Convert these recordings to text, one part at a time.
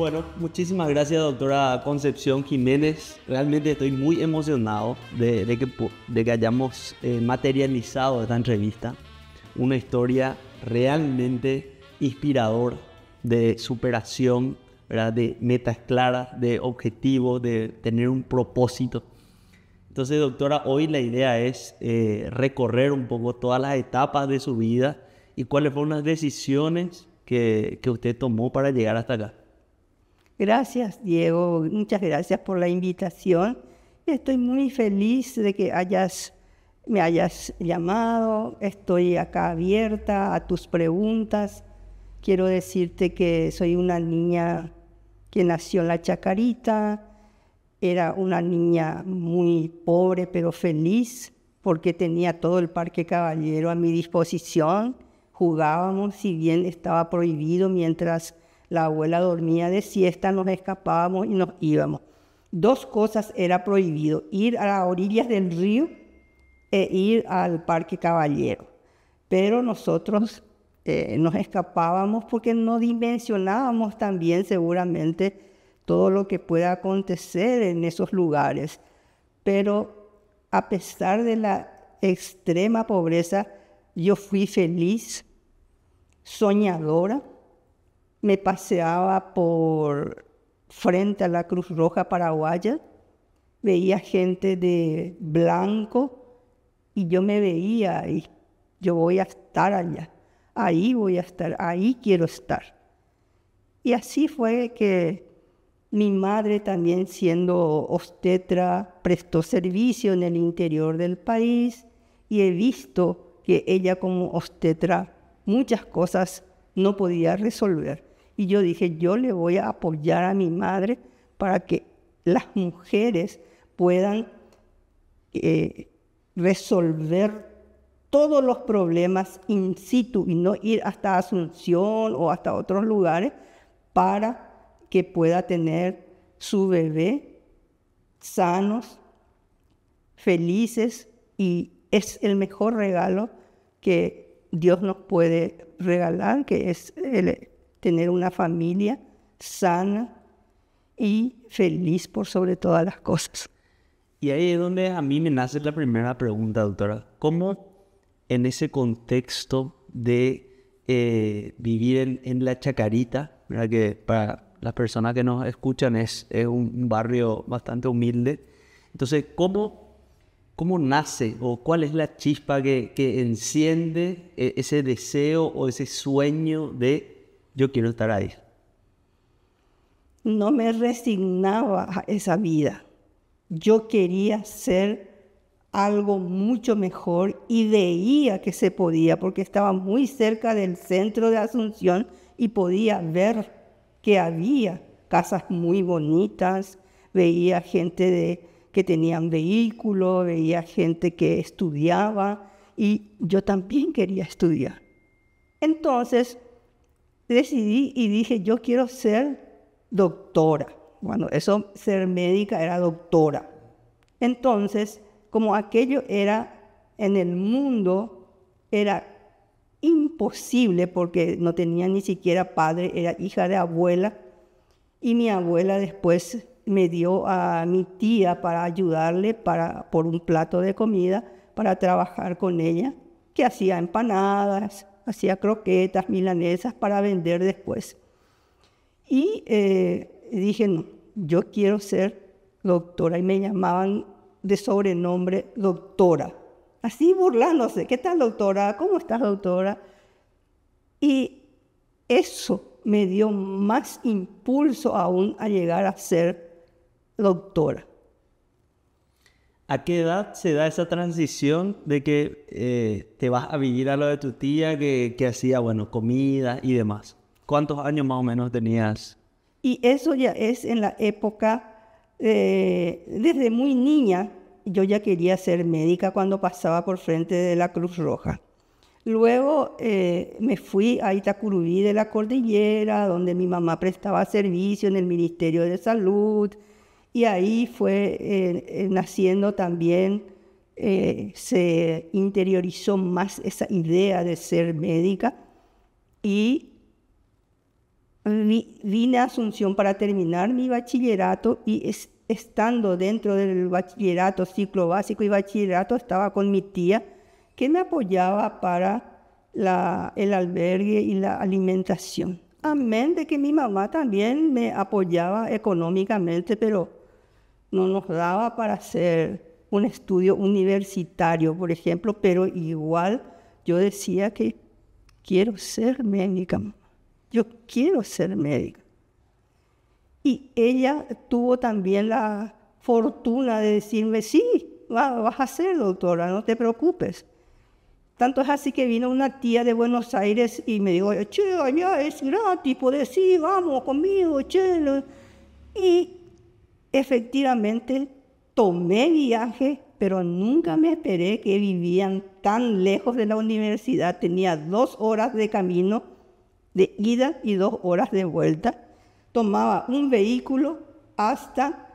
Bueno, muchísimas gracias, doctora Concepción Jiménez. Realmente estoy muy emocionado de que hayamos materializado esta entrevista. Una historia realmente inspiradora de superación, ¿verdad? De metas claras, de objetivos, de tener un propósito. Entonces, doctora, hoy la idea es recorrer un poco todas las etapas de su vida y cuáles fueron las decisiones que usted tomó para llegar hasta acá. Gracias, Diego. Muchas gracias por la invitación. Estoy muy feliz de que me hayas llamado. Estoy acá abierta a tus preguntas. Quiero decirte que soy una niña que nació en La Chacarita. Era una niña muy pobre pero feliz porque tenía todo el Parque Caballero a mi disposición. Jugábamos, si bien estaba prohibido, mientras la abuela dormía de siesta, nos escapábamos y nos íbamos. Dos cosas era prohibido: ir a las orillas del río e ir al Parque Caballero. Pero nosotros nos escapábamos porque no dimensionábamos también seguramente todo lo que pueda acontecer en esos lugares. Pero a pesar de la extrema pobreza, yo fui feliz, soñadora. Me paseaba por frente a la Cruz Roja Paraguaya, veía gente de blanco y yo me veía ahí. Yo voy a estar allá, ahí voy a estar, ahí quiero estar. Y así fue que mi madre, también siendo obstetra, prestó servicio en el interior del país y he visto que ella como obstetra muchas cosas no podía resolver. Y yo dije, yo le voy a apoyar a mi madre para que las mujeres puedan resolver todos los problemas in situ y no ir hasta Asunción o hasta otros lugares para que pueda tener su bebé sanos, felices, y es el mejor regalo que Dios nos puede regalar, que es tener una familia sana y feliz por sobre todas las cosas. Y ahí es donde a mí me nace la primera pregunta, doctora. ¿Cómo en ese contexto de vivir en La Chacarita, ¿verdad? Que para las personas que nos escuchan es un barrio bastante humilde? Entonces, ¿cómo nace o cuál es la chispa que enciende ese deseo o ese sueño de yo quiero estar ahí? No me resignaba a esa vida. Yo quería ser algo mucho mejor y veía que se podía porque estaba muy cerca del centro de Asunción y podía ver que había casas muy bonitas, veía gente que tenían vehículos, veía gente que estudiaba y yo también quería estudiar. Entonces decidí y dije, yo quiero ser doctora. Bueno, eso, ser médica era doctora. Entonces, como aquello era en el mundo, era imposible porque no tenía ni siquiera padre, era hija de abuela, y mi abuela después me dio a mi tía para ayudarle por un plato de comida para trabajar con ella, que hacía empanadas, hacía croquetas, milanesas para vender después. Y dije, no, yo quiero ser doctora, y me llamaban de sobrenombre doctora, así burlándose: ¿qué tal, doctora? ¿Cómo estás, doctora? Y eso me dio más impulso aún a llegar a ser doctora. ¿A qué edad se da esa transición de que te vas a vivir a lo de tu tía que hacía, bueno, comida y demás? ¿Cuántos años más o menos tenías? Y eso ya es en la época, desde muy niña, yo ya quería ser médica cuando pasaba por frente de la Cruz Roja. Luego me fui a Itacurubí de la Cordillera, donde mi mamá prestaba servicio en el Ministerio de Salud, y ahí fue naciendo también, se interiorizó más esa idea de ser médica, y Vine a Asunción para terminar mi bachillerato y estando dentro del bachillerato, ciclo básico y bachillerato, estaba con mi tía que me apoyaba para el albergue y la alimentación. Amén de que mi mamá también me apoyaba económicamente, pero no nos daba para hacer un estudio universitario, por ejemplo, pero igual yo decía que quiero ser médica. Yo quiero ser médica. Y ella tuvo también la fortuna de decirme, sí, vas a ser doctora, no te preocupes. Tanto es así que vino una tía de Buenos Aires y me dijo, che, allá es gratis, podés ir, vamos conmigo, che. Y efectivamente tomé viaje, pero nunca me esperé que vivían tan lejos de la universidad. Tenía 2 horas de camino de ida y 2 horas de vuelta. Tomaba un vehículo hasta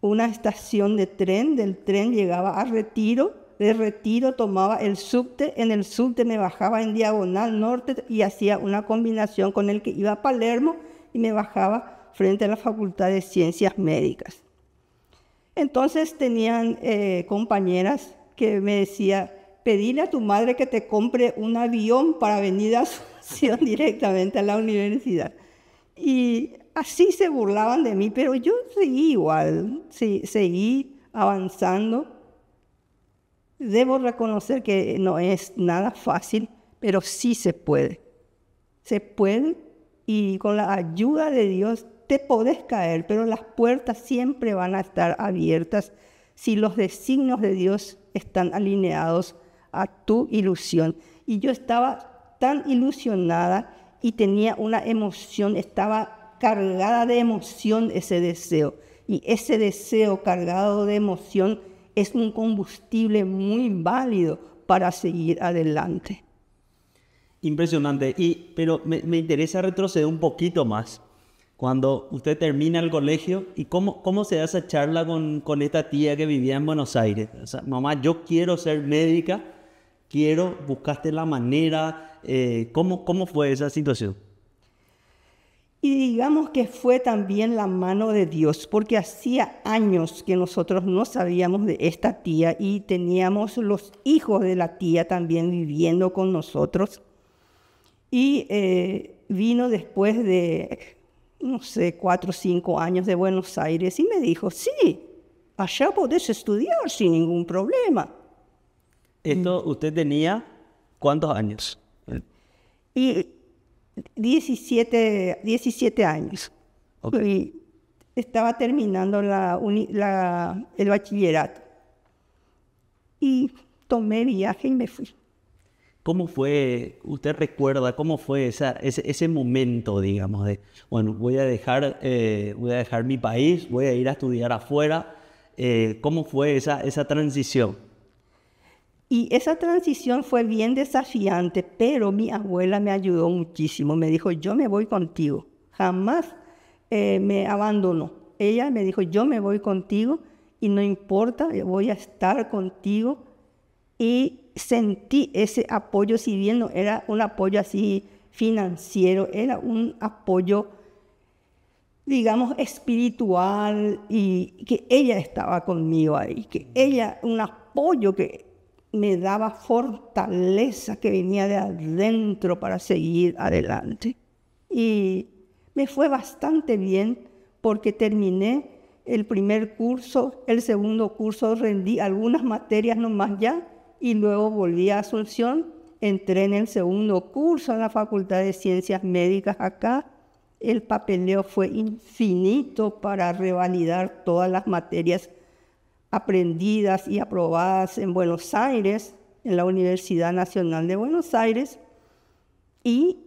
una estación de tren, del tren llegaba a Retiro, de Retiro tomaba el subte, en el subte me bajaba en Diagonal Norte y hacía una combinación con el que iba a Palermo y me bajaba frente a la Facultad de Ciencias Médicas. Entonces tenían compañeras que me decían, pedile a tu madre que te compre un avión para venir a Asunción directamente a la universidad. Y así se burlaban de mí, pero yo seguí igual, seguí avanzando. Debo reconocer que no es nada fácil, pero sí se puede. Se puede y con la ayuda de Dios te podés caer, pero las puertas siempre van a estar abiertas si los designios de Dios están alineados a tu ilusión. Y yo estaba tan ilusionada y tenía una emoción, estaba cargada de emoción ese deseo. Y ese deseo cargado de emoción es un combustible muy válido para seguir adelante. Impresionante. Pero me interesa retroceder un poquito más. Cuando usted termina el colegio, ¿y cómo se da esa charla con esta tía que vivía en Buenos Aires? O sea, mamá, yo quiero ser médica, buscaste la manera. ¿Cómo fue esa situación? Y digamos que fue también la mano de Dios, porque hacía años que nosotros no sabíamos de esta tía y teníamos los hijos de la tía también viviendo con nosotros. Y vino después de, no sé, 4 o 5 años de Buenos Aires y me dijo, sí, allá podés estudiar sin ningún problema. Esto, ¿usted tenía cuántos años? Y 17 años. Okay. Y estaba terminando el bachillerato. Y tomé viaje y me fui. ¿Cómo fue, usted recuerda, cómo fue ese momento, digamos, de, bueno, voy a dejar mi país, voy a ir a estudiar afuera? ¿Cómo fue esa transición? Y esa transición fue bien desafiante, pero mi abuela me ayudó muchísimo. Me dijo, yo me voy contigo. Jamás me abandonó. Ella me dijo, yo me voy contigo y no importa, voy a estar contigo. Y sentí ese apoyo, si bien no era un apoyo así financiero, era un apoyo, digamos, espiritual, y que ella estaba conmigo ahí, que ella, un apoyo que me daba fortaleza que venía de adentro para seguir adelante. Y me fue bastante bien porque terminé el primer curso, el segundo curso rendí algunas materias nomás ya y luego volví a Asunción, entré en el segundo curso en la Facultad de Ciencias Médicas acá. El papeleo fue infinito para revalidar todas las materias aprendidas y aprobadas en Buenos Aires, en la Universidad Nacional de Buenos Aires, y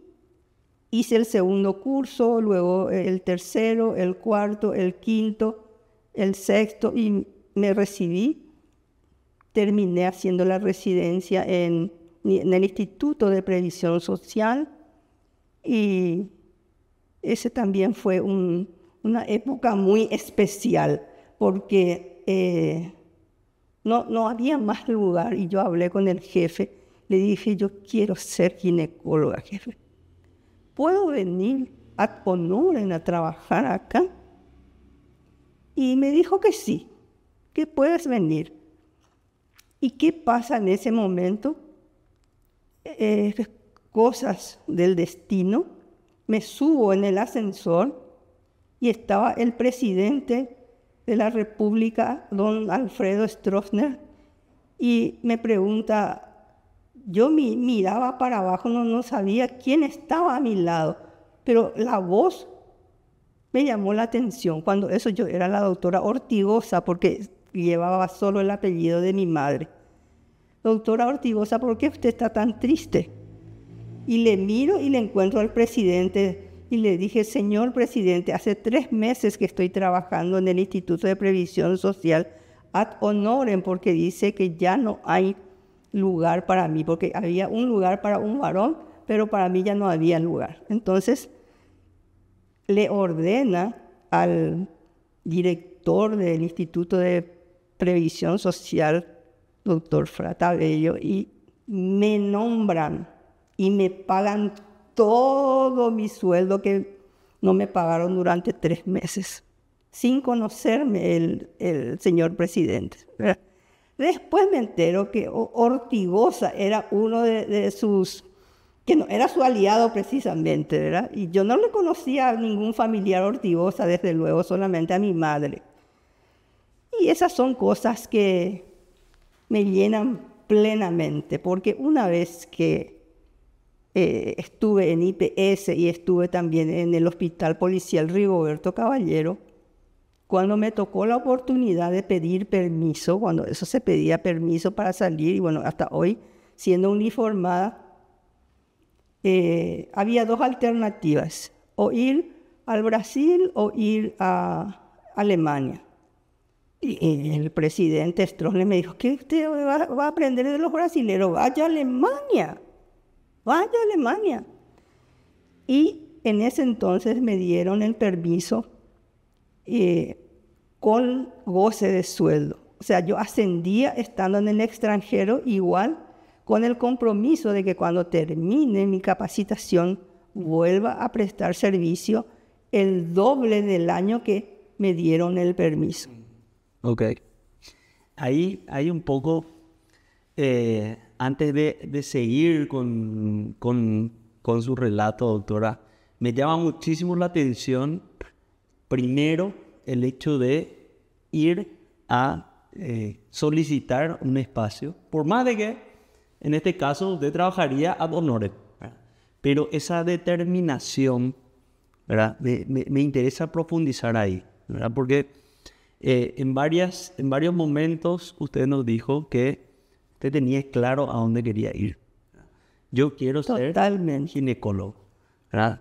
hice el segundo curso, luego el tercero, el cuarto, el quinto, el sexto, y me recibí. Terminé haciendo la residencia en el Instituto de Previsión Social, y ese también fue una época muy especial, porque no había más lugar, y yo hablé con el jefe, le dije, yo quiero ser ginecóloga, jefe. ¿Puedo venir? ad honorem a trabajar acá? Y me dijo que sí, que puedes venir. ¿Y qué pasa en ese momento? Cosas del destino. Me subo en el ascensor y estaba el presidente de la República, don Alfredo Stroessner, y me pregunta, yo miraba para abajo, no sabía quién estaba a mi lado, pero la voz me llamó la atención. Cuando eso yo era la doctora Ortigosa, porque llevaba solo el apellido de mi madre. Doctora Ortigosa, ¿por qué usted está tan triste? Y le miro y le encuentro al presidente y le dije, señor presidente, hace 3 meses que estoy trabajando en el Instituto de Previsión Social ad honorem, porque dice que ya no hay lugar para mí, porque había un lugar para un varón, pero para mí ya no había lugar. Entonces le ordena al director del Instituto de Previsión Social, doctor Fratabello, y me nombran y me pagan todo mi sueldo que no me pagaron durante 3 meses, sin conocerme el señor presidente, ¿verdad? Después me entero que Ortigosa era uno de sus, que no era su aliado precisamente, ¿verdad? Y yo no le conocía a ningún familiar Ortigosa, desde luego, solamente a mi madre. Y esas son cosas que me llenan plenamente, porque una vez que estuve en IPS y estuve también en el Hospital Policial Rigoberto Caballero, cuando me tocó la oportunidad de pedir permiso, cuando eso se pedía permiso para salir, y bueno, hasta hoy, siendo uniformada, había 2 alternativas, o ir al Brasil o ir a Alemania. Y el presidente Stroessner me dijo, ¿qué usted va a aprender de los brasileños? Vaya a Alemania, vaya a Alemania. Y en ese entonces me dieron el permiso con goce de sueldo. O sea, yo ascendía estando en el extranjero, igual con el compromiso de que cuando termine mi capacitación vuelva a prestar servicio el doble del año que me dieron el permiso. Ok. Ahí hay un poco, antes de seguir con su relato, doctora, me llama muchísimo la atención, primero, el hecho de ir a solicitar un espacio, por más de que, en este caso, usted trabajaría ad honorem, ¿verdad? Pero esa determinación, ¿verdad? Me interesa profundizar ahí, ¿verdad? Porque en varios momentos usted nos dijo que usted tenía claro a dónde quería ir. Yo quiero ser ginecólogo, ¿verdad?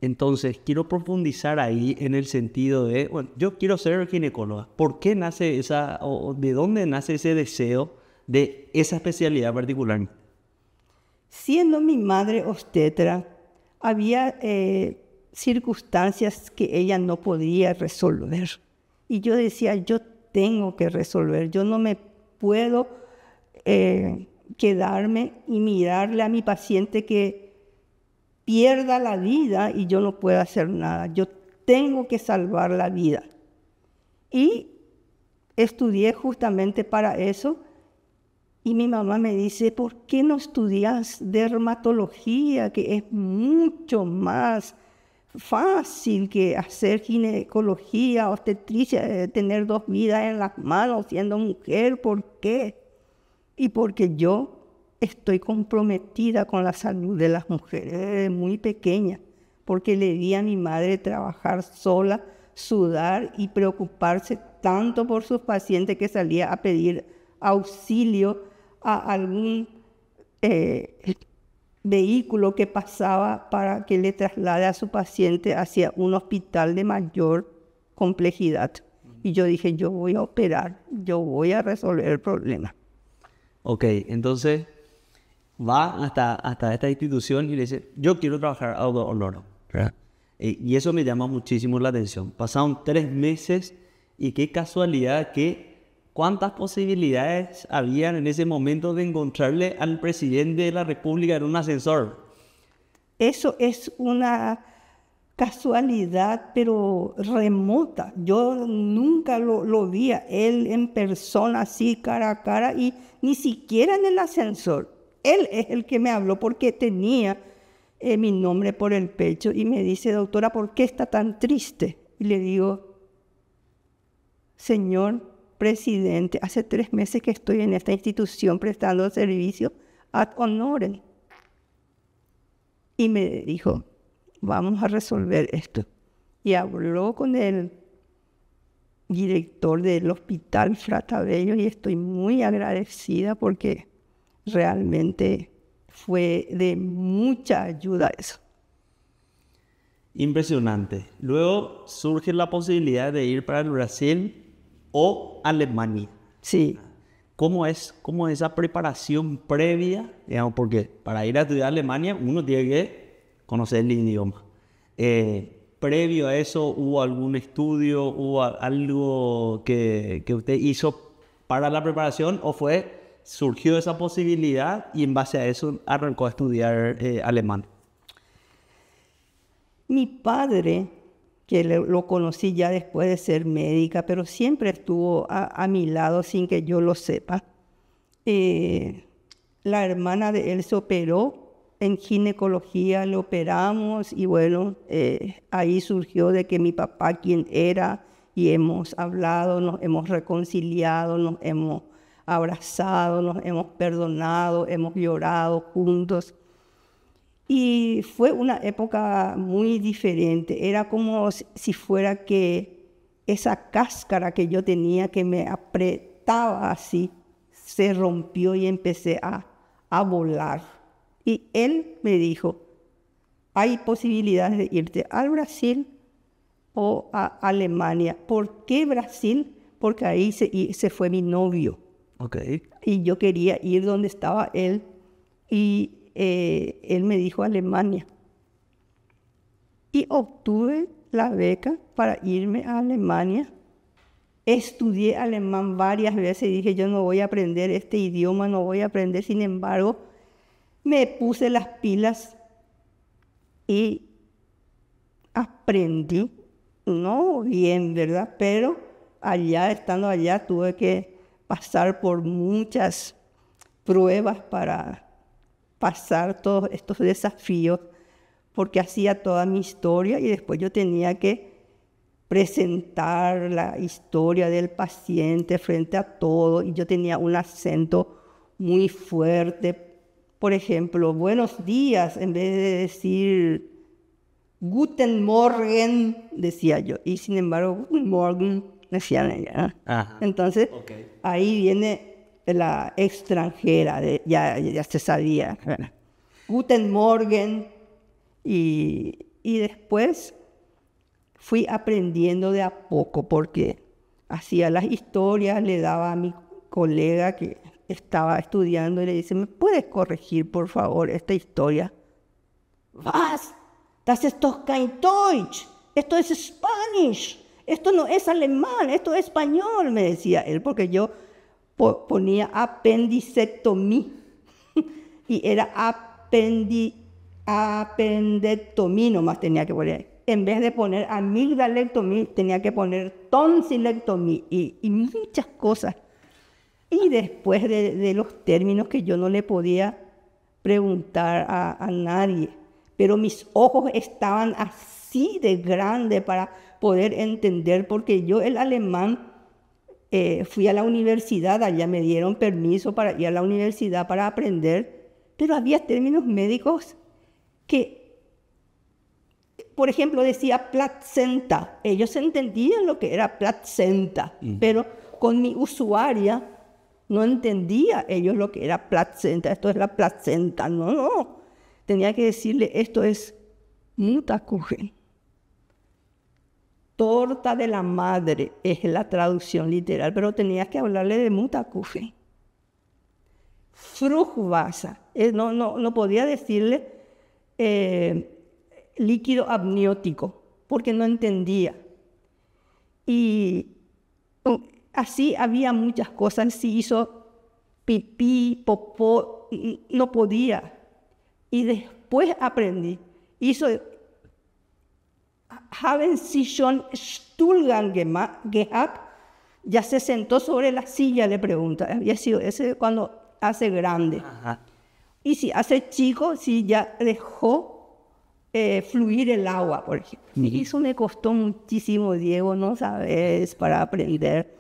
Entonces, quiero profundizar ahí en el sentido de, bueno, yo quiero ser ginecóloga. ¿Por qué nace esa, o de dónde nace ese deseo de esa especialidad particular? Siendo mi madre obstetra, había circunstancias que ella no podía resolver. Y yo decía, yo tengo que resolver, yo no me puedo quedarme y mirarle a mi paciente que pierda la vida y yo no puedo hacer nada. Yo tengo que salvar la vida. Y estudié justamente para eso. Y mi mamá me dice, ¿por qué no estudias dermatología, que es mucho más fácil que hacer ginecología, obstetricia, tener 2 vidas en las manos siendo mujer? ¿Por qué? Y porque yo estoy comprometida con la salud de las mujeres desde muy pequeña, porque le vi a mi madre trabajar sola, sudar y preocuparse tanto por sus pacientes que salía a pedir auxilio a algún vehículo que pasaba para que le traslade a su paciente hacia un hospital de mayor complejidad. Y yo dije, yo voy a operar, yo voy a resolver el problema. Ok, entonces va hasta esta institución y le dice, yo quiero trabajar ad honorem, ¿verdad? Y eso me llama muchísimo la atención. Pasaron 3 meses y qué casualidad que cuántas posibilidades habían en ese momento de encontrarle al presidente de la República en un ascensor. Eso es una casualidad, pero remota. Yo nunca lo vi a él en persona, así cara a cara, y ni siquiera en el ascensor. Él es el que me habló porque tenía mi nombre por el pecho y me dice, doctora, ¿por qué está tan triste? Y le digo, señor presidente, hace 3 meses que estoy en esta institución prestando servicio ad honorem. Y me dijo, vamos a resolver esto. Y habló con el director del hospital Fratabello y estoy muy agradecida porque realmente fue de mucha ayuda eso. Impresionante. Luego surge la posibilidad de ir para el Brasil o Alemania. Sí. ¿Cómo es esa preparación previa? Digamos, porque para ir a estudiar a Alemania uno tiene que conocer el idioma. Previo a eso, ¿hubo algún estudio, hubo algo que usted hizo para la preparación o surgió esa posibilidad y en base a eso arrancó a estudiar alemán? Mi padre, que lo conocí ya después de ser médica, pero siempre estuvo a mi lado sin que yo lo sepa. La hermana de él se operó en ginecología, le operamos y bueno, ahí surgió de que mi papá quién era y hemos hablado, nos hemos reconciliado, nos hemos abrazado, nos hemos perdonado, hemos llorado juntos. Y fue una época muy diferente, era como si fuera que esa cáscara que yo tenía que me apretaba así, se rompió y empecé a volar. Y él me dijo, hay posibilidades de irte al Brasil o a Alemania. ¿Por qué Brasil? Porque ahí se fue mi novio. Okay. Y yo quería ir donde estaba él y él me dijo Alemania. Y obtuve la beca para irme a Alemania. Estudié alemán varias veces y dije, yo no voy a aprender este idioma, no voy a aprender. Sin embargo, me puse las pilas y aprendí. No bien, ¿verdad? Pero estando allá, tuve que pasar por muchas pruebas para pasar todos estos desafíos, porque hacía toda mi historia y después yo tenía que presentar la historia del paciente frente a todo y yo tenía un acento muy fuerte. Por ejemplo, buenos días, en vez de decir Guten Morgen, decía yo, y sin embargo, Guten Morgen, decían ella. Entonces, ahí viene la extranjera, ya se sabía. Guten Morgen, y después fui aprendiendo de a poco, porque hacía las historias, le daba a mi colega que estaba estudiando y le dice, ¿me puedes corregir, por favor, esta historia? Was? Das ist doch kein Deutsch, esto es Spanish, esto no es alemán, esto es español, me decía él, porque yo ponía apendicectomía y era apendectomía nomás tenía que poner. En vez de poner amigdalectomía, tenía que poner tonsilectomía y muchas cosas. Y después de los términos que yo no le podía preguntar a nadie, pero mis ojos estaban así de grandes para poder entender, porque yo el alemán fui a la universidad, allá me dieron permiso para ir a la universidad para aprender, pero había términos médicos que, por ejemplo, decía placenta. Ellos entendían lo que era placenta, pero con mi usuaria no entendía ellos lo que era placenta. Esto es la placenta, no. Tenía que decirle, esto es Mutterkuchen. Torta de la madre es la traducción literal, pero tenía que hablarle de Mutterkuchen. Fruchtwasser, no podía decirle líquido amniótico, porque no entendía. Y así había muchas cosas. Si hizo pipí, popó, no podía. Y después aprendí. Hizo haben Sie schon Stuhlgang gehabt? Ya se sentó sobre la silla, le pregunta. Había sido ese cuando hace grande. Ajá. Y si hace chico, si ya dejó fluir el agua, por ejemplo. Y eso me costó muchísimo, Diego, no sabes, para aprender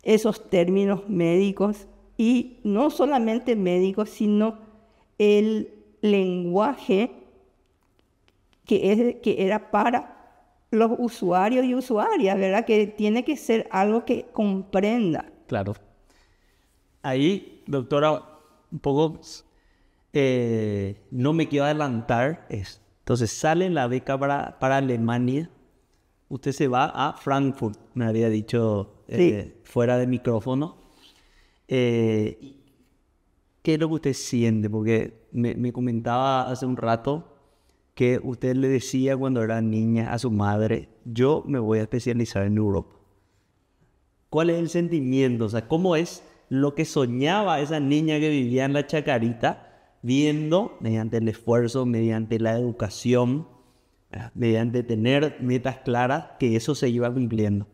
esos términos médicos. Y no solamente médicos, sino el lenguaje que era para los usuarios y usuarias, ¿verdad? Que tiene que ser algo que comprenda. Claro. Ahí, doctora, un poco no me quiero adelantar. Entonces sale la beca para Alemania. Usted se va a Frankfurt, me había dicho Sí. fuera de micrófono. ¿Qué es lo que usted siente? Porque me comentaba hace un rato que usted le decía cuando era niña a su madre, yo me voy a especializar en Europa. ¿Cuál es el sentimiento? O sea, ¿cómo es lo que soñaba esa niña que vivía en la Chacarita, viendo, mediante el esfuerzo, mediante la educación, mediante tener metas claras, que eso se iba cumpliendo?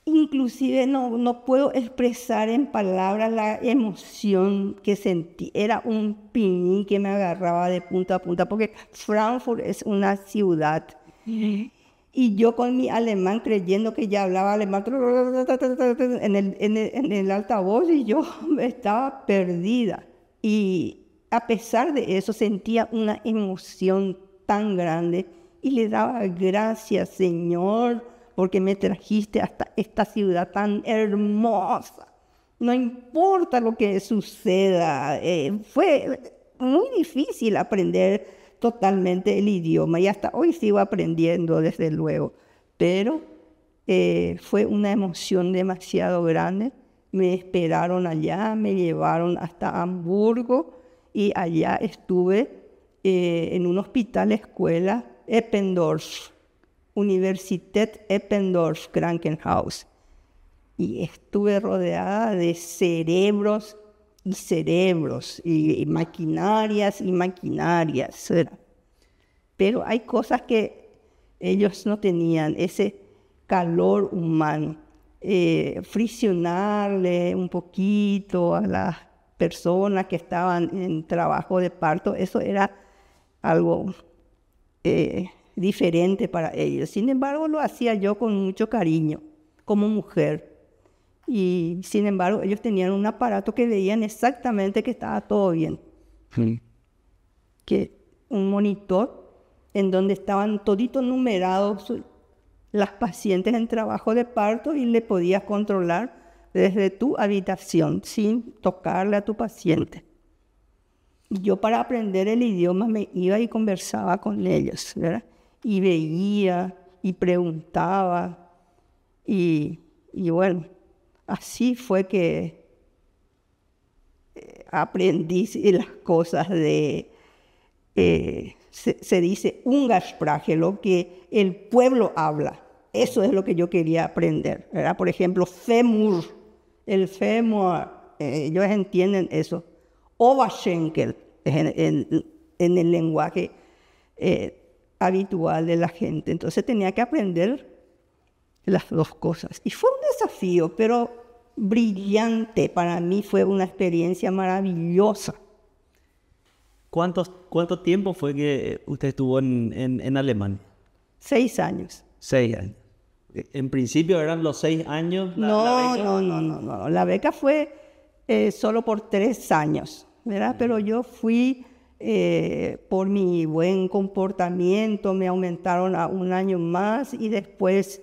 Inclusive no puedo expresar en palabras la emoción que sentí. Era un pinín que me agarraba de punta a punta, porque Frankfurt es una ciudad. Y yo con mi alemán, creyendo que ya hablaba alemán, en el altavoz, y yo estaba perdida. Y a pesar de eso, sentía una emoción tan grande y le daba gracias, Señor, porque me trajiste hasta esta ciudad tan hermosa. No importa lo que suceda, fue muy difícil aprender totalmente el idioma y hasta hoy sigo aprendiendo, desde luego. Pero fue una emoción demasiado grande. Me esperaron allá, me llevaron hasta Hamburgo y allá estuve en un hospital escuela, Eppendorf. Universität Eppendorf Krankenhaus, y estuve rodeada de cerebros y cerebros y maquinarias y maquinarias, ¿verdad? Pero hay cosas que ellos no tenían, ese calor humano, friccionarle un poquito a las personas que estaban en trabajo de parto, eso era algo diferente para ellos. Sin embargo, lo hacía yo con mucho cariño, como mujer. Y sin embargo, ellos tenían un aparato que veían exactamente que estaba todo bien. Que un monitor en donde estaban toditos numerados las pacientes en trabajo de parto y le podías controlar desde tu habitación sin tocarle a tu paciente. Y yo, para aprender el idioma, me iba y conversaba con ellos, ¿verdad? Y veía y preguntaba y bueno, así fue que aprendí las cosas de, se dice Umgangssprache, lo que el pueblo habla. Eso es lo que yo quería aprender, ¿verdad? Por ejemplo, Femur, el Femur, ellos entienden eso. Oberschenkel, en el lenguaje habitual de la gente. Entonces tenía que aprender las dos cosas. Y fue un desafío, pero brillante. Para mí fue una experiencia maravillosa. ¿Cuánto tiempo fue que usted estuvo en Alemania? 6 años. 6 años. En principio eran los 6 años la beca. No. La beca fue solo por 3 años, ¿verdad? Pero yo fui... por mi buen comportamiento me aumentaron a 1 año más y después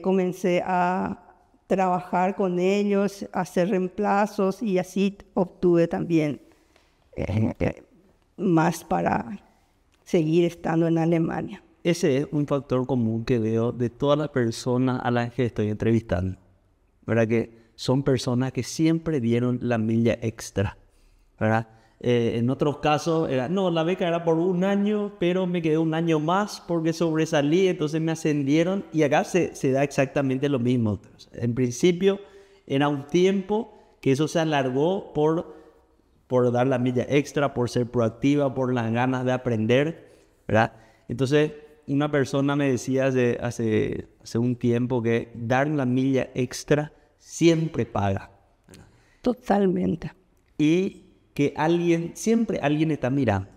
comencé a trabajar con ellos, a hacer reemplazos y así obtuve también más para seguir estando en Alemania. Ese es un factor común que veo de todas las personas a las que estoy entrevistando, ¿verdad? Que son personas que siempre dieron la milla extra, ¿verdad? En otros casos, la beca era por 1 año, pero me quedé 1 año más porque sobresalí, entonces me ascendieron. Y acá se da exactamente lo mismo. En principio era un tiempo que eso se alargó por dar la milla extra, por ser proactiva, por las ganas de aprender, ¿verdad? Entonces, una persona me decía hace un tiempo que dar la milla extra siempre paga. Totalmente. Y que siempre alguien está mirando.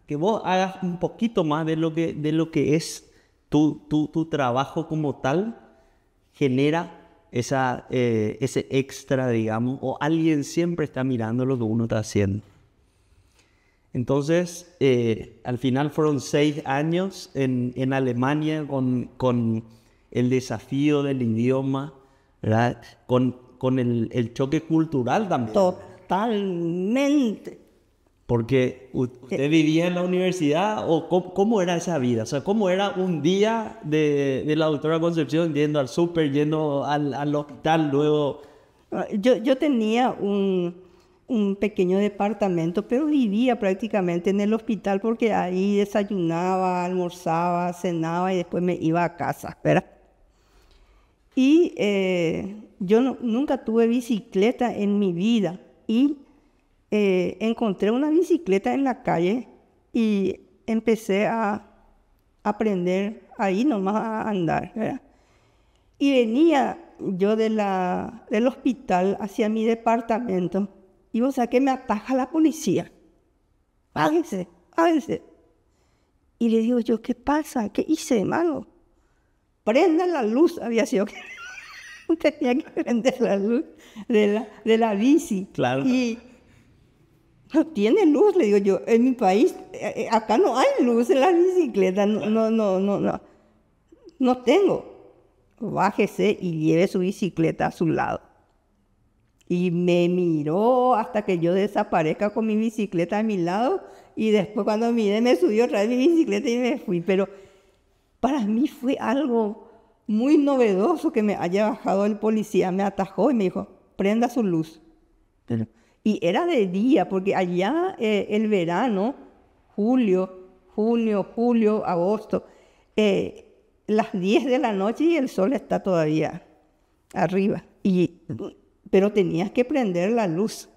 Que vos hagas un poquito más de lo que es tu trabajo como tal, genera ese extra, digamos, o alguien siempre está mirando lo que uno está haciendo. Entonces, al final fueron 6 años en Alemania con el desafío del idioma, ¿verdad? Con el choque cultural también. Totalmente. Porque usted vivía en la universidad, o ¿cómo era esa vida? O sea, ¿cómo era un día de la doctora Concepción yendo al súper, yendo al hospital, luego? Yo tenía un pequeño departamento, pero vivía prácticamente en el hospital porque ahí desayunaba, almorzaba, cenaba y después me iba a casa, ¿verdad? Y yo nunca tuve bicicleta en mi vida y encontré una bicicleta en la calle y empecé a aprender ahí nomás a andar, ¿verdad? Y venía yo del hospital hacia mi departamento y vos sabés que me ataja la policía. Bájese, bájese. Y le digo yo, ¿qué pasa? ¿Qué hice, hermano? Prenda la luz, había sido que tenía que prender la luz de la bici. Claro. Y no tiene luz, le digo yo, en mi país, acá no hay luz en la bicicleta, no tengo. Bájese y lleve su bicicleta a su lado. Y me miró hasta que yo desaparezca con mi bicicleta a mi lado y después cuando miré me subió otra vez mi bicicleta y me fui. Pero para mí fue algo muy novedoso que me haya bajado el policía, me atajó y me dijo, prenda su luz. Y era de día, porque allá el verano, junio, agosto, las 10 de la noche y el sol está todavía arriba. Pero tenías que prender la luz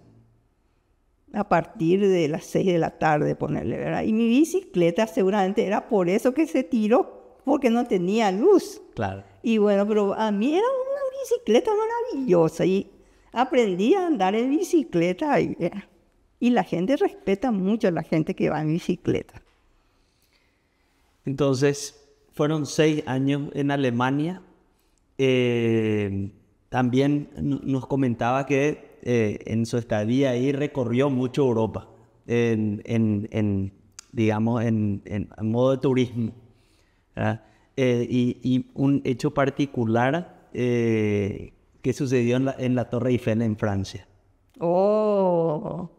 a partir de las 6 de la tarde, ponerle, ¿verdad? Y mi bicicleta seguramente era por eso que se tiró, porque no tenía luz. Claro. Y bueno, pero a mí era una bicicleta maravillosa y aprendí a andar en bicicleta y la gente respeta mucho a la gente que va en bicicleta. Entonces, fueron 6 años en Alemania. También nos comentaba que en su estadía ahí recorrió mucho Europa, digamos, en modo de turismo, ¿verdad? Y un hecho particular que sucedió en la Torre Eiffel en Francia. Oh,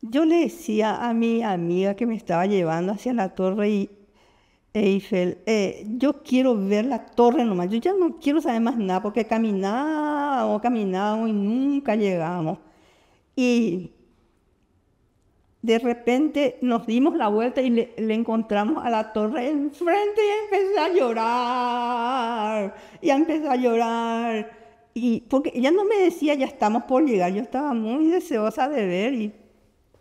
yo le decía a mi amiga que me estaba llevando hacia la Torre Eiffel, yo quiero ver la torre nomás, yo ya no quiero saber más nada porque caminábamos y nunca llegamos. Y de repente nos dimos la vuelta y le encontramos a la torre enfrente y empecé a llorar. Y porque ella no me decía, ya estamos por llegar, yo estaba muy deseosa de ver y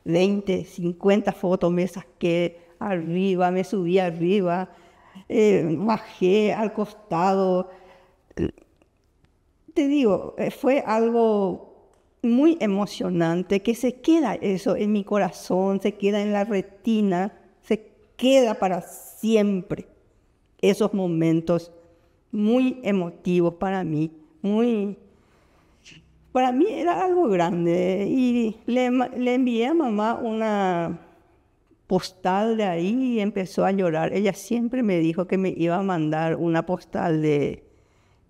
20, 50 fotos me saqué arriba, me subí arriba, bajé al costado. Te digo, fue algo muy emocionante, que se queda eso en mi corazón, se queda en la retina, se queda para siempre. Esos momentos muy emotivos para mí, para mí era algo grande. Y le envié a mamá una postal de ahí y empezó a llorar. Ella siempre me dijo que me iba a mandar una postal de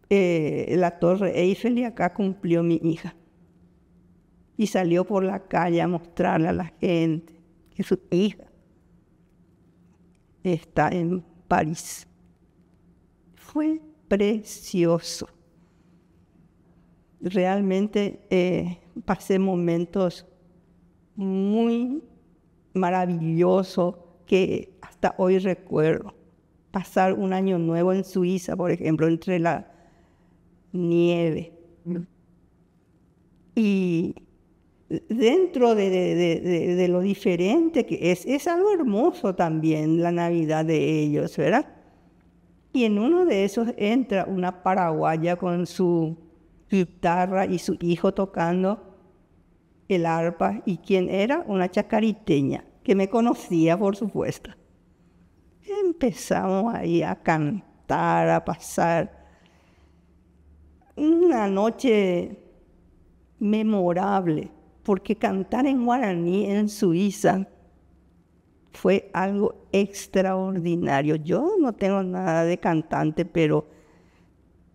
la Torre Eiffel y acá cumplió mi hija. Y salió por la calle a mostrarle a la gente que su hija está en París. Fue precioso. Realmente pasé momentos muy maravillosos que hasta hoy recuerdo. Pasar un año nuevo en Suiza, por ejemplo, entre la nieve. Y dentro de lo diferente que es algo hermoso también la Navidad de ellos, ¿verdad? Y en uno de esos entra una paraguaya con su guitarra y su hijo tocando el arpa. ¿Y quién era? Una chacariteña, que me conocía, por supuesto. Empezamos ahí a cantar, a pasar una noche memorable, porque cantar en guaraní en Suiza fue algo extraordinario. Yo no tengo nada de cantante, pero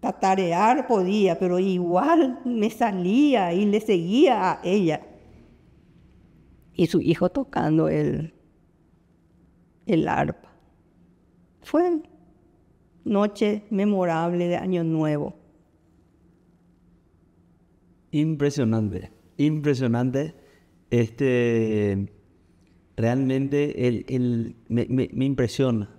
tatarear podía, pero igual me salía y le seguía a ella. Y su hijo tocando el arpa. Fue noche memorable de Año Nuevo. Impresionante, impresionante. Realmente me impresiona.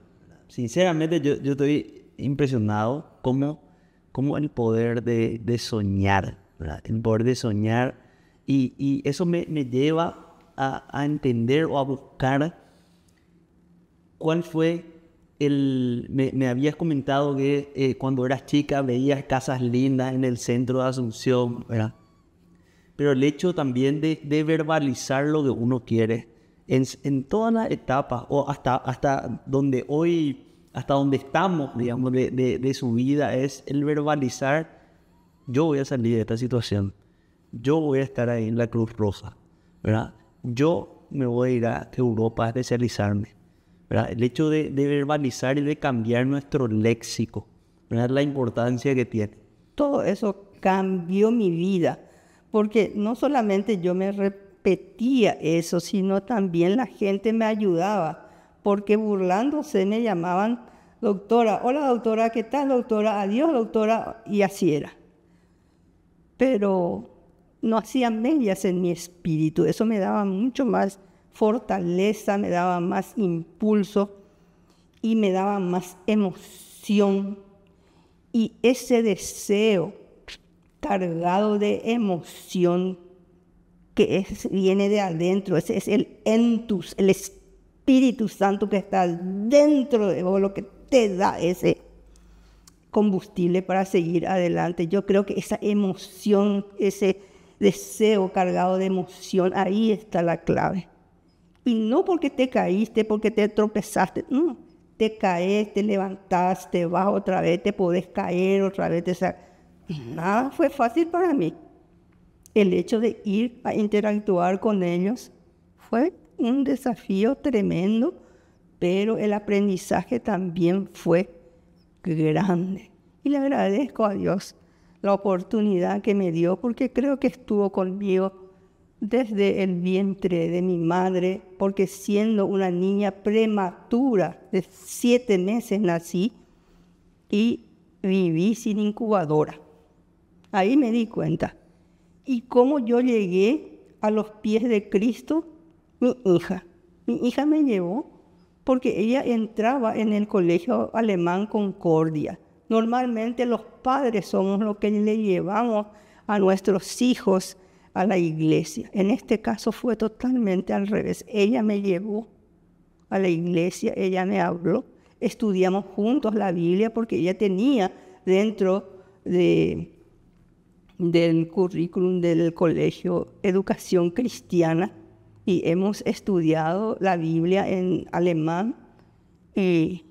Sinceramente yo estoy impresionado como el poder de soñar, ¿verdad? El poder de soñar. Y eso me lleva a entender o a buscar cuál fue me habías comentado que cuando eras chica veías casas lindas en el centro de Asunción, ¿verdad? Pero el hecho también de verbalizar lo que uno quiere en todas las etapas, o hasta donde estamos, digamos, de su vida, es el verbalizar: yo voy a salir de esta situación, yo voy a estar ahí en la Cruz Roja, ¿verdad? Yo me voy a ir a Europa a especializarme, ¿verdad? El hecho de verbalizar y de cambiar nuestro léxico, ¿verdad? La importancia que tiene. Todo eso cambió mi vida, porque no solamente yo me repetía eso, sino también la gente me ayudaba, porque burlándose me llamaban doctora. Hola doctora, ¿qué tal doctora? Adiós doctora, y así era. Pero no hacía mellas en mi espíritu, eso me daba mucho más fortaleza, me daba más impulso y me daba más emoción. Y ese deseo cargado de emoción que viene de adentro, ese es el entus, el Espíritu Santo que está dentro de vos, lo que te da ese combustible para seguir adelante. Yo creo que esa emoción, ese deseo cargado de emoción, ahí está la clave. Y no porque te caíste, porque te tropezaste, no. Te caes, te levantás, te vas otra vez, te podés caer otra vez. Nada fue fácil para mí. El hecho de ir a interactuar con ellos fue un desafío tremendo, pero el aprendizaje también fue grande. Y le agradezco a Dios la oportunidad que me dio, porque creo que estuvo conmigo desde el vientre de mi madre, porque siendo una niña prematura, de 7 meses nací y viví sin incubadora. Ahí me di cuenta. Y cómo yo llegué a los pies de Cristo, mi hija me llevó, porque ella entraba en el colegio alemán Concordia. Normalmente los padres somos los que le llevamos a nuestros hijos a la iglesia. En este caso fue totalmente al revés. Ella me llevó a la iglesia, ella me habló, estudiamos juntos la Biblia, porque ella tenía dentro del currículum del colegio educación cristiana, y hemos estudiado la Biblia en alemán y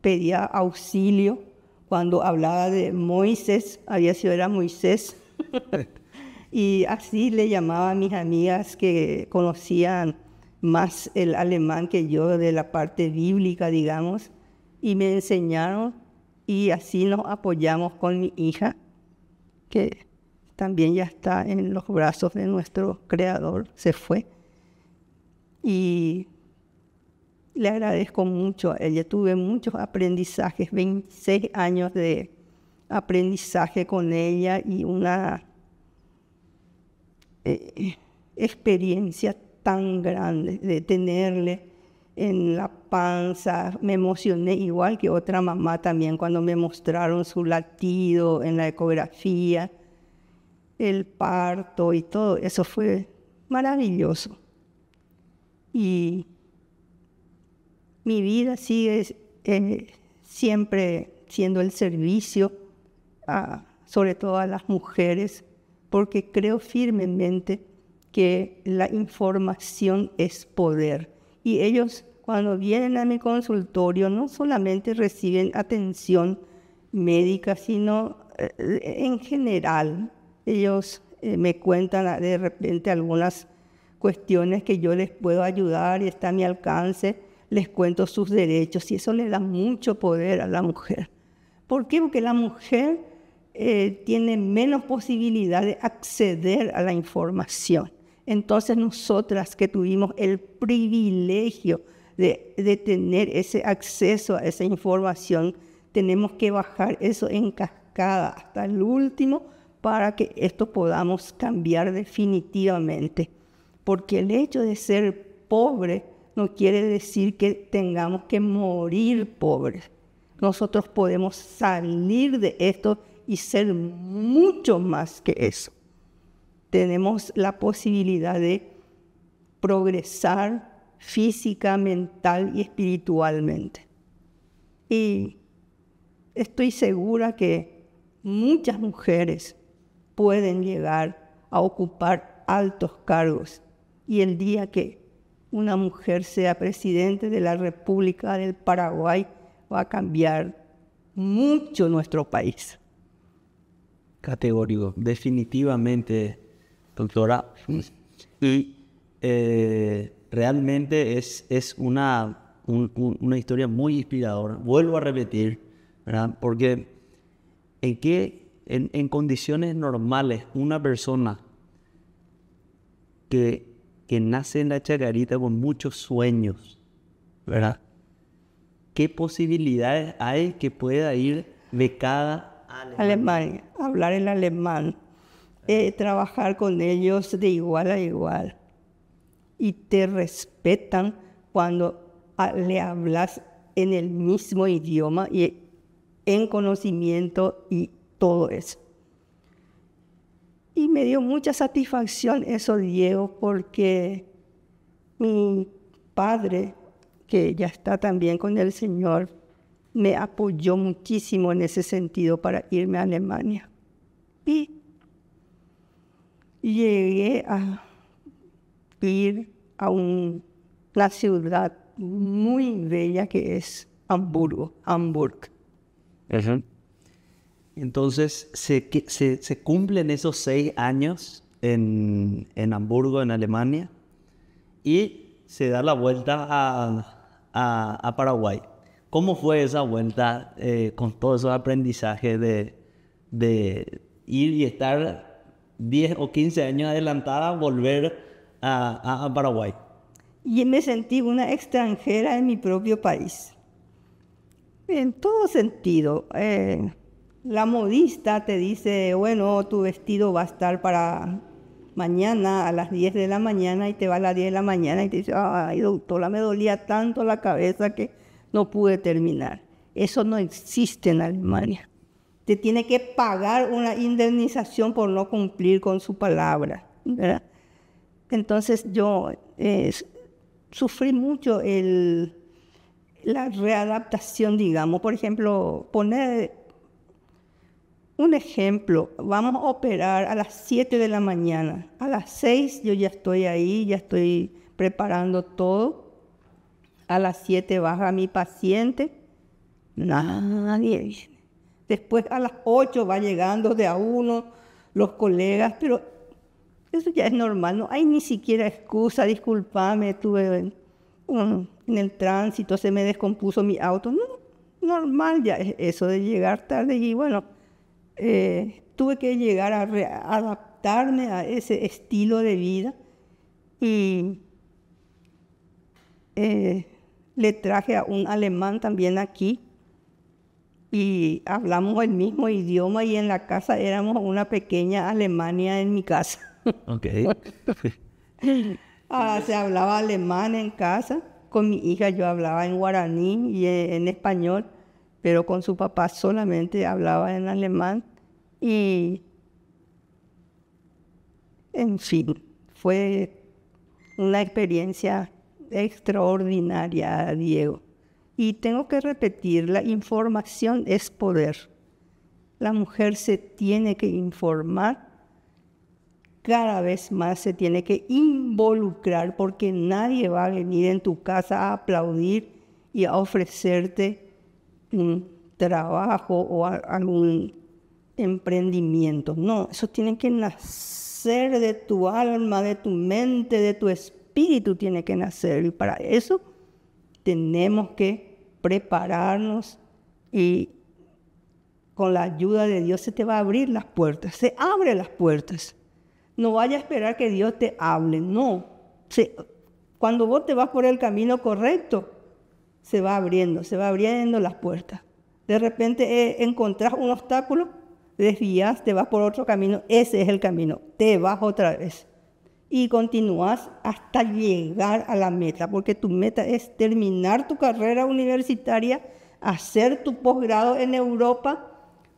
pedía auxilio cuando hablaba de Moisés, era Moisés. Y así le llamaba a mis amigas que conocían más el alemán que yo, de la parte bíblica, digamos, y me enseñaron, y así nos apoyamos con mi hija, que también ya está en los brazos de nuestro Creador, se fue. Y le agradezco mucho a ella, tuve muchos aprendizajes, 26 años de aprendizaje con ella y una experiencia tan grande de tenerle en la panza. Me emocioné igual que otra mamá también cuando me mostraron su latido en la ecografía, el parto y todo. Eso fue maravilloso. Y mi vida sigue siempre siendo el servicio, sobre todo a las mujeres, porque creo firmemente que la información es poder. Y ellos, cuando vienen a mi consultorio, no solamente reciben atención médica, sino en general. Ellos me cuentan de repente algunas cuestiones que yo les puedo ayudar y está a mi alcance, les cuento sus derechos y eso le da mucho poder a la mujer. ¿Por qué? Porque la mujer tiene menos posibilidad de acceder a la información. Entonces nosotras que tuvimos el privilegio de tener ese acceso a esa información, tenemos que bajar eso en cascada hasta el último para que esto podamos cambiar definitivamente. Porque el hecho de ser pobre no quiere decir que tengamos que morir pobres. Nosotros podemos salir de esto y ser mucho más que eso. Tenemos la posibilidad de progresar física, mental y espiritualmente. Y estoy segura que muchas mujeres pueden llegar a ocupar altos cargos. Y el día que una mujer sea presidente de la República del Paraguay, va a cambiar mucho nuestro país. Categórico, definitivamente, doctora. Y realmente es una historia muy inspiradora. Vuelvo a repetir, ¿verdad? Porque en condiciones normales, una persona que nace en la Chacarita con muchos sueños, ¿verdad? ¿Qué posibilidades hay que pueda ir becada a Alemania, hablar el alemán, trabajar con ellos de igual a igual? Y te respetan cuando le hablas en el mismo idioma y en conocimiento y todo eso. Y me dio mucha satisfacción eso, Diego, porque mi padre, que ya está también con el Señor, me apoyó muchísimo en ese sentido para irme a Alemania. Y llegué a ir a una ciudad muy bella que es Hamburg. Uh-huh. Entonces, se cumplen esos 6 años en Hamburgo, en Alemania, y se da la vuelta a Paraguay. ¿Cómo fue esa vuelta con todos esos aprendizajes de ir y estar 10 o 15 años adelantada, volver a Paraguay? Y me sentí una extranjera en mi propio país. En todo sentido. La modista te dice, bueno, tu vestido va a estar para mañana a las 10 de la mañana y te va a las 10 de la mañana y te dice, ay, doctora, me dolía tanto la cabeza que no pude terminar. Eso no existe en Alemania. Te tiene que pagar una indemnización por no cumplir con su palabra, ¿verdad? Entonces yo sufrí mucho la readaptación, digamos. Por ejemplo, poner un ejemplo, vamos a operar a las 7 de la mañana. A las 6 yo ya estoy ahí, ya estoy preparando todo. A las 7 baja mi paciente, nadie viene. Después a las 8 va llegando de a uno los colegas, pero eso ya es normal, no hay ni siquiera excusa, discúlpame, estuve en el tránsito, se me descompuso mi auto. No, normal ya es eso de llegar tarde y bueno, tuve que llegar a adaptarme a ese estilo de vida y le traje a un alemán también aquí y hablamos el mismo idioma y en la casa éramos una pequeña Alemania en mi casa. Okay. Se hablaba alemán en casa, con mi hija yo hablaba en guaraní y en español, pero con su papá solamente hablaba en alemán. Y, en fin, fue una experiencia extraordinaria, Diego. Y tengo que repetir, la información es poder. La mujer se tiene que informar, cada vez más se tiene que involucrar, porque nadie va a venir en tu casa a aplaudir y a ofrecerte un trabajo o algún emprendimiento. No, eso tiene que nacer de tu alma, de tu mente, de tu espíritu tiene que nacer. Y para eso tenemos que prepararnos y con la ayuda de Dios se te va a abrir las puertas, se abren las puertas. No vaya a esperar que Dios te hable, no. Cuando vos te vas por el camino correcto, se va abriendo las puertas. De repente encontrás un obstáculo, desvías, te vas por otro camino, ese es el camino, te vas otra vez. Y continúas hasta llegar a la meta, porque tu meta es terminar tu carrera universitaria, hacer tu posgrado en Europa,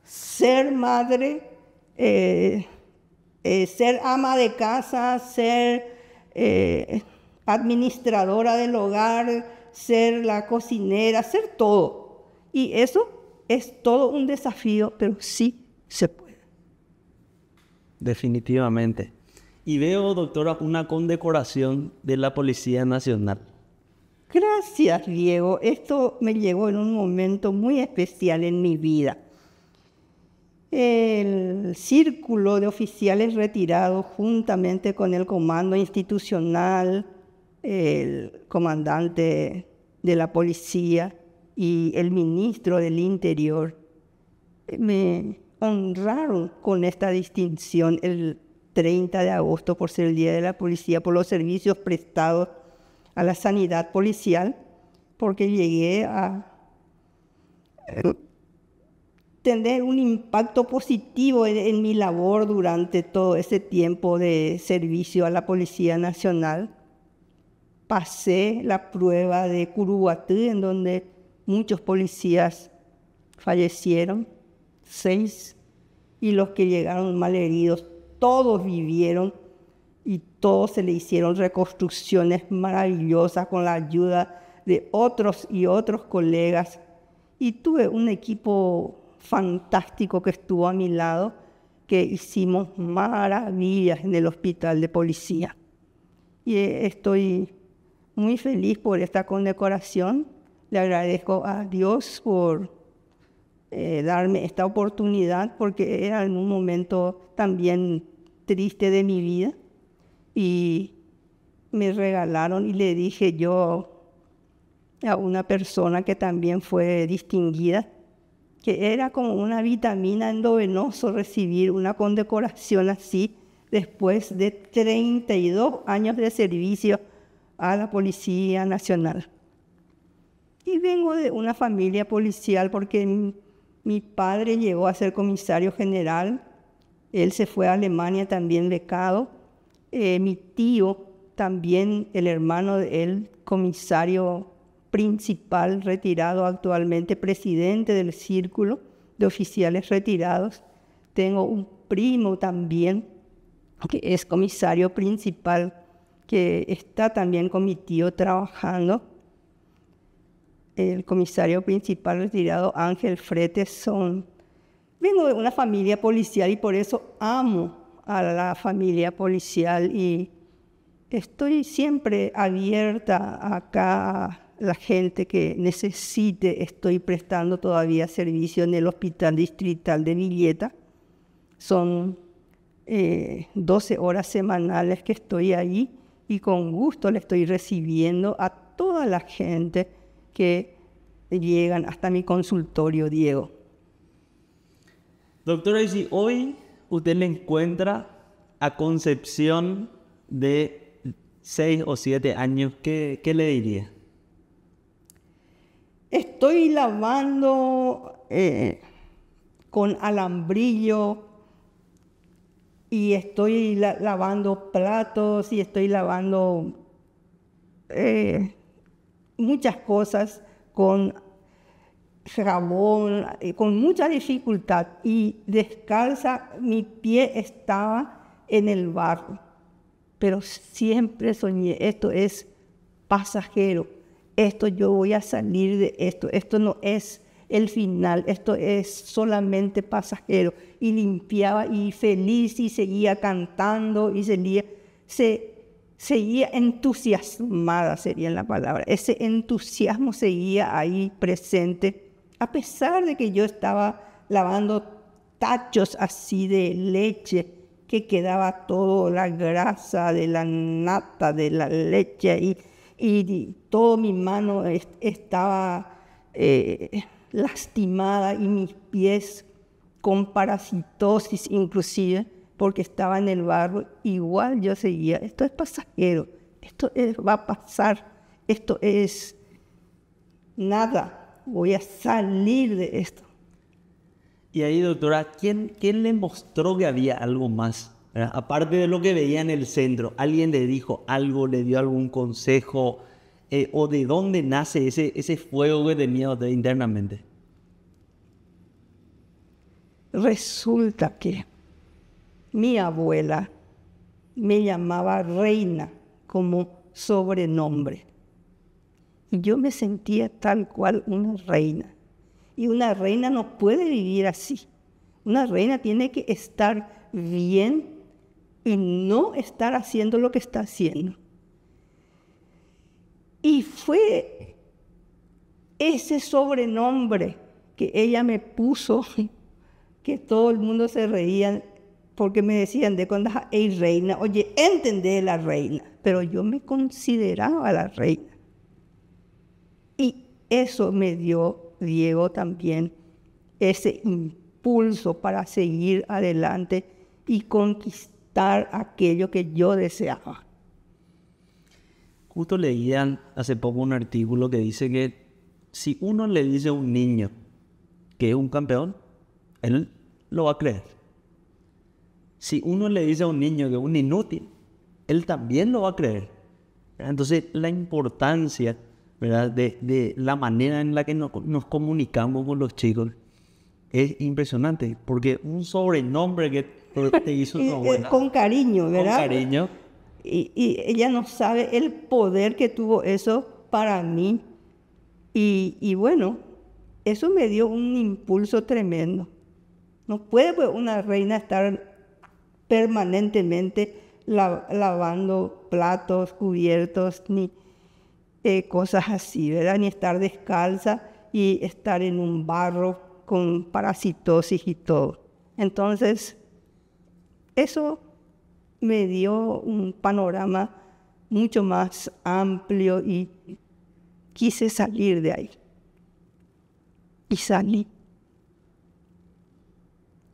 ser madre, ser ama de casa, ser administradora del hogar, ser la cocinera, ser todo. Y eso es todo un desafío, pero sí se puede. Definitivamente. Y veo, doctora, una condecoración de la Policía Nacional. Gracias, Diego. Esto me llegó en un momento muy especial en mi vida. El Círculo de Oficiales Retirados, juntamente con el Comando Institucional, el comandante de la Policía y el Ministro del Interior, me honraron con esta distinción el 30 de agosto por ser el Día de la Policía, por los servicios prestados a la sanidad policial, porque llegué a tener un impacto positivo en mi labor durante todo ese tiempo de servicio a la Policía Nacional. Pasé la prueba de Curuguatí, en donde muchos policías fallecieron, 6, y los que llegaron malheridos, todos vivieron y todos se le hicieron reconstrucciones maravillosas con la ayuda de otros y otros colegas. Y tuve un equipo fantástico que estuvo a mi lado, que hicimos maravillas en el hospital de policía. Y estoy muy feliz por esta condecoración. Le agradezco a Dios por darme esta oportunidad, porque era en un momento también triste de mi vida. Y me regalaron, y le dije yo a una persona que también fue distinguida, que era como una vitamina endovenoso recibir una condecoración así después de 32 años de servicio a la Policía Nacional. Y vengo de una familia policial porque mi padre llegó a ser comisario general, él se fue a Alemania también becado, mi tío también, el hermano de él, comisario principal retirado actualmente, presidente del Círculo de Oficiales Retirados. Tengo un primo también que es comisario principal, que está también con mi tío trabajando. El comisario principal retirado, Ángel Fretes, vengo de una familia policial y por eso amo a la familia policial y estoy siempre abierta acá a la gente que necesite. Estoy prestando todavía servicio en el Hospital Distrital de Villeta. Son 12 horas semanales que estoy ahí y con gusto le estoy recibiendo a toda la gente que llegan hasta mi consultorio, Diego. Doctora, y si hoy usted le encuentra a Concepción de 6 o 7 años, ¿qué le diría? Estoy lavando con alambrillo y estoy lavando platos y estoy lavando muchas cosas con jabón, con mucha dificultad, y descalza mi pie estaba en el barro, pero siempre soñé, esto es pasajero, esto yo voy a salir de esto, esto no es el final, esto es solamente pasajero. Y limpiaba y feliz y seguía cantando y seguía entusiasmada, sería la palabra. Ese entusiasmo seguía ahí presente, a pesar de que yo estaba lavando tachos así de leche, que quedaba toda la grasa de la nata, de la leche, y toda mi mano estaba lastimada y mis pies con parasitosis inclusive, porque estaba en el barro. Igual yo seguía, esto es pasajero, va a pasar, esto es nada, voy a salir de esto. Y ahí, doctora, ¿quién le mostró que había algo más? ¿Verdad? Aparte de lo que veía en el centro, ¿alguien le dijo algo, le dio algún consejo? ¿O de dónde nace ese fuego que tenía usted internamente? Resulta que mi abuela me llamaba reina como sobrenombre. Y yo me sentía tal cual una reina. Y una reina no puede vivir así. Una reina tiene que estar bien y no estar haciendo lo que está haciendo. Y fue ese sobrenombre que ella me puso, que todo el mundo se reía porque me decían de cuando es reina. Oye, entendé la reina, pero yo me consideraba la reina. Y eso me dio, Diego, también ese impulso para seguir adelante y conquistar aquello que yo deseaba. Justo leían hace poco un artículo que dice que si uno le dice a un niño que es un campeón, él lo va a creer. Si uno le dice a un niño que es un inútil, él también lo va a creer. Entonces, la importancia, ¿verdad?, de la manera en la que nos comunicamos con los chicos es impresionante, porque un sobrenombre que te hizo tu abuela, con cariño, ¿verdad? con cariño, y ella no sabe el poder que tuvo eso para mí. Y bueno, eso me dio un impulso tremendo. No puede pues una reina estar permanentemente lavando platos, cubiertos, ni cosas así, ¿verdad? Ni estar descalza y estar en un barro con parasitosis y todo. Entonces, eso me dio un panorama mucho más amplio y quise salir de ahí. Y salí.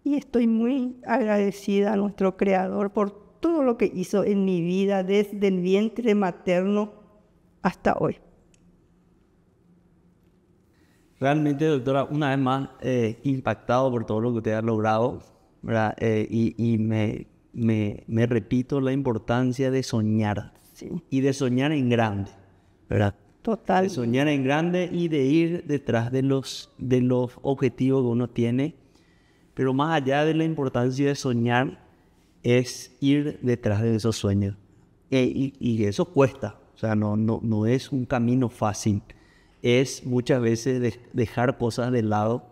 Y estoy muy agradecida a nuestro Creador por todo lo que hizo en mi vida desde el vientre materno hasta hoy. Realmente, doctora, una vez más impactado por todo lo que usted ha logrado, ¿verdad? Y me repito la importancia de soñar, Sí. Y de soñar en grande, ¿verdad? Total. De soñar en grande y de ir detrás de los objetivos que uno tiene. Pero más allá de la importancia de soñar, es ir detrás de esos sueños. Y eso cuesta, o sea, no es un camino fácil. Es muchas veces dejar cosas de lado,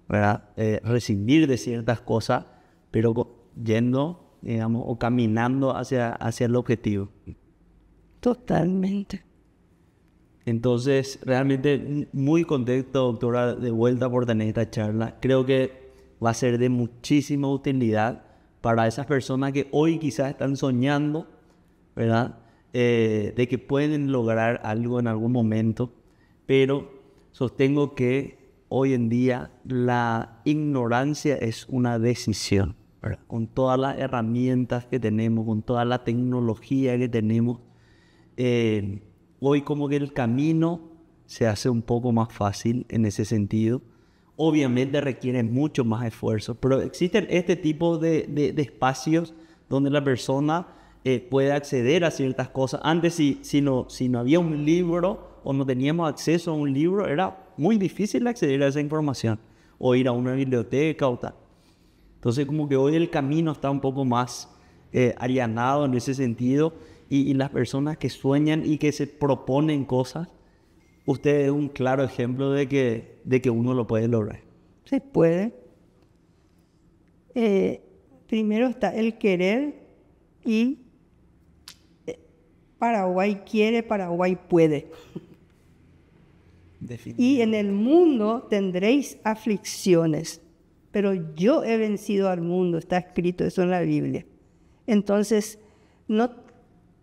¿verdad? Rescindir de ciertas cosas, pero yendo, digamos, o caminando hacia el objetivo. Totalmente. Entonces, realmente muy contento, doctora, de vuelta por tener esta charla. Creo que va a ser de muchísima utilidad para esas personas que hoy quizás están soñando, ¿verdad? De que pueden lograr algo en algún momento, pero sostengo que hoy en día la ignorancia es una decisión, ¿verdad? Con todas las herramientas que tenemos, con toda la tecnología que tenemos, hoy como que el camino se hace un poco más fácil en ese sentido. Obviamente requiere mucho más esfuerzo, pero existen este tipo de espacios donde la persona puede acceder a ciertas cosas. Antes, si no había un libro o no teníamos acceso a un libro, era muy difícil acceder a esa información o ir a una biblioteca o tal. Entonces, como que hoy el camino está un poco más allanado en ese sentido, y las personas que sueñan y que se proponen cosas, usted es un claro ejemplo de que uno lo puede lograr. Se puede. Primero está el querer y Paraguay quiere, Paraguay puede. Y en el mundo tendréis aflicciones, pero yo he vencido al mundo, está escrito eso en la Biblia. Entonces, no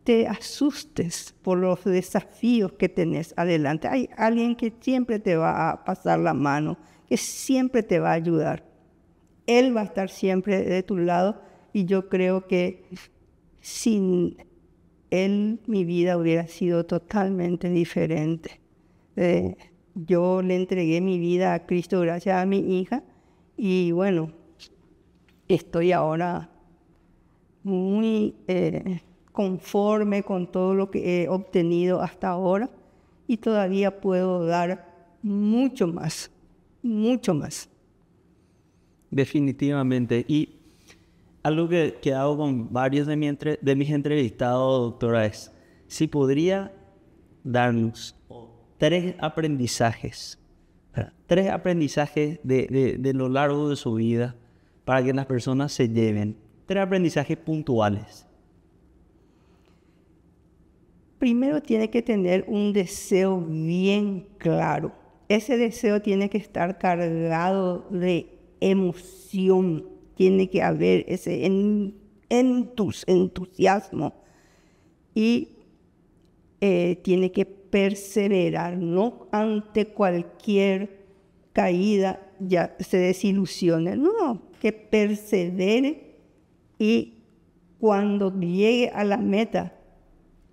te asustes por los desafíos que tenés adelante. Hay alguien que siempre te va a pasar la mano, que siempre te va a ayudar. Él va a estar siempre de tu lado, y yo creo que sin él mi vida hubiera sido totalmente diferente. Yo le entregué mi vida a Cristo gracias a mi hija, y bueno, estoy ahora muy conforme con todo lo que he obtenido hasta ahora, y todavía puedo dar mucho más, mucho más. Definitivamente. Y algo que hago con varios de mis entrevistados, doctora, es si podría darnos 3 aprendizajes, ¿verdad? 3 aprendizajes de lo largo de su vida para que las personas se lleven. 3 aprendizajes puntuales. Primero tiene que tener un deseo bien claro. Ese deseo tiene que estar cargado de emoción. Tiene que haber ese entusiasmo. Y tiene que perseverar, no ante cualquier caída ya se desilusione. No, que persevere, y cuando llegue a la meta,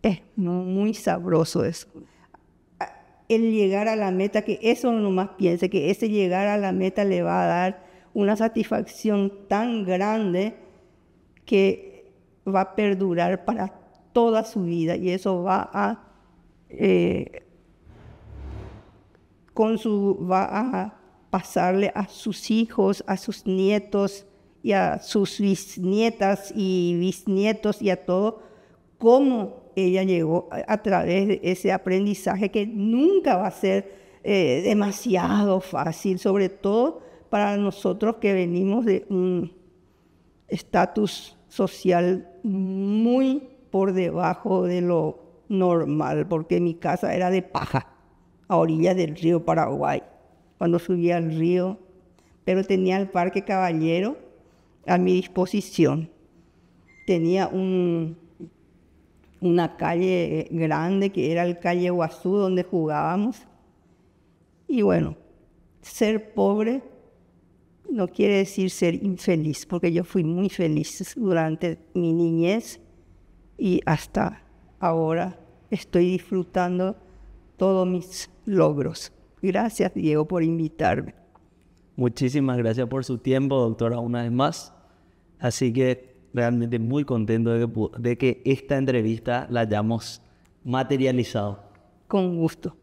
es muy sabroso eso. El llegar a la meta, que eso nomás piense, que ese llegar a la meta le va a dar una satisfacción tan grande que va a perdurar para toda su vida, y eso va a pasarle a sus hijos, a sus nietos y a sus bisnietas y bisnietos y a todo, cómo ella llegó a través de ese aprendizaje que nunca va a ser demasiado fácil, sobre todo para nosotros que venimos de un estatus social muy por debajo de lo normal, porque mi casa era de paja, a orillas del río Paraguay, cuando subía al río, pero tenía el Parque Caballero a mi disposición. Tenía una calle grande que era el calle Guazú, donde jugábamos. Y bueno, ser pobre no quiere decir ser infeliz, porque yo fui muy feliz durante mi niñez, y hasta ahora estoy disfrutando todos mis logros. Gracias, Diego, por invitarme. Muchísimas gracias por su tiempo, doctora, una vez más. Así que realmente muy contento de que esta entrevista la hayamos materializado. Con gusto.